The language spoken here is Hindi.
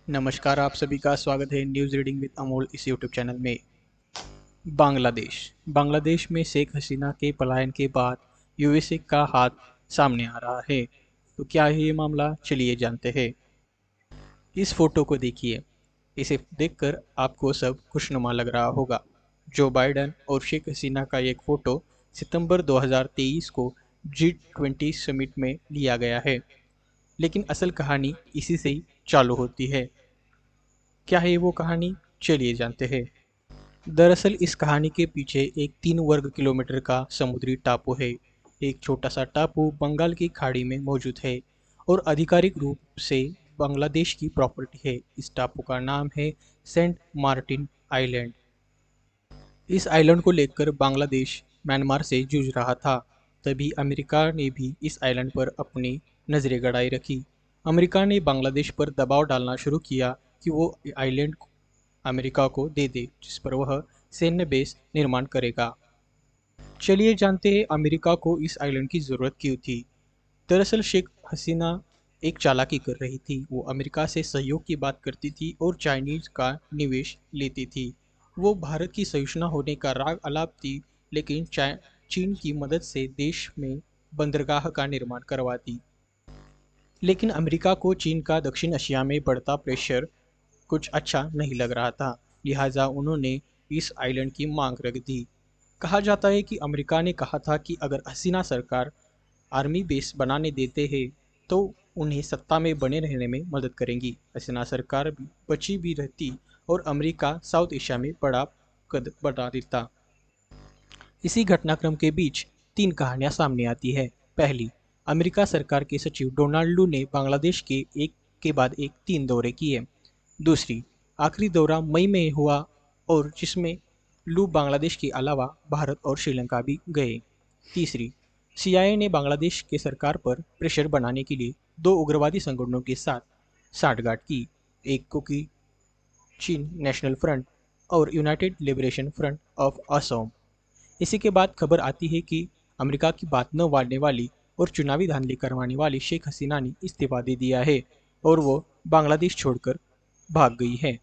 नमस्कार, आप सभी का स्वागत है न्यूज़ रीडिंग विद अमोल इस यूट्यूब चैनल में। बांग्लादेश बांग्लादेश में शेख हसीना के पलायन के बाद यूएसए का हाथ सामने आ रहा है। तो क्या है ये मामला, चलिए जानते हैं। इस फोटो को देखिए। इसे देखकर आपको सब खुशनुमा लग रहा होगा। जो बाइडन और शेख हसीना का एक फ़ोटो सितंबर 2023 को G20 समिट में लिया गया है। लेकिन असल कहानी इसी से ही चालू होती है। क्या है वो कहानी, चलिए जानते हैं। दरअसल इस कहानी के पीछे एक 3 वर्ग किलोमीटर का समुद्री टापू है। एक छोटा सा टापू बंगाल की खाड़ी में मौजूद है और आधिकारिक रूप से बांग्लादेश की प्रॉपर्टी है। इस टापू का नाम है सेंट मार्टिन आइलैंड। इस आइलैंड को लेकर बांग्लादेश म्यांमार से जूझ रहा था। तभी अमेरिका ने भी इस आइलैंड पर अपनी नज़रें गड़ाई रखी। अमेरिका ने बांग्लादेश पर दबाव डालना शुरू किया कि वो आइलैंड अमेरिका को दे दे, जिस पर वह सैन्य बेस निर्माण करेगा। चलिए जानते हैं अमेरिका को इस आइलैंड की ज़रूरत क्यों थी। दरअसल शेख हसीना एक चालाकी कर रही थी। वो अमेरिका से सहयोग की बात करती थी और चाइनीज का निवेश लेती थी। वो भारत की सहिष्णुता होने का राग अलापती, लेकिन चीन की मदद से देश में बंदरगाह का निर्माण करवाती। लेकिन अमेरिका को चीन का दक्षिण एशिया में बढ़ता प्रेशर कुछ अच्छा नहीं लग रहा था। लिहाजा उन्होंने इस आइलैंड की मांग रख दी। कहा जाता है कि अमेरिका ने कहा था कि अगर हसीना सरकार आर्मी बेस बनाने देते हैं तो उन्हें सत्ता में बने रहने में मदद करेंगी। हसीना सरकार भी बची भी रहती और अमेरिका साउथ एशिया में बड़ा कद बढ़ा देता। इसी घटनाक्रम के बीच तीन कहानियां सामने आती है। पहली, अमेरिका सरकार के सचिव डोनाल्ड लू ने बांग्लादेश के बाद एक 3 दौरे किए। दूसरी, आखिरी दौरा मई में हुआ और जिसमें लू बांग्लादेश के अलावा भारत और श्रीलंका भी गए। तीसरी, सीआईए ने बांग्लादेश के सरकार पर प्रेशर बनाने के लिए दो उग्रवादी संगठनों के साथ साठगांठ की, एक को की चीन नेशनल फ्रंट और United liberation front of Assam. इसी के बाद खबर आती है कि अमेरिका की बात न मानने वाली और चुनावी धांधली करवाने वाली शेख हसीना ने इस्तीफा दे दिया है और वो बांग्लादेश छोड़कर भाग गई है।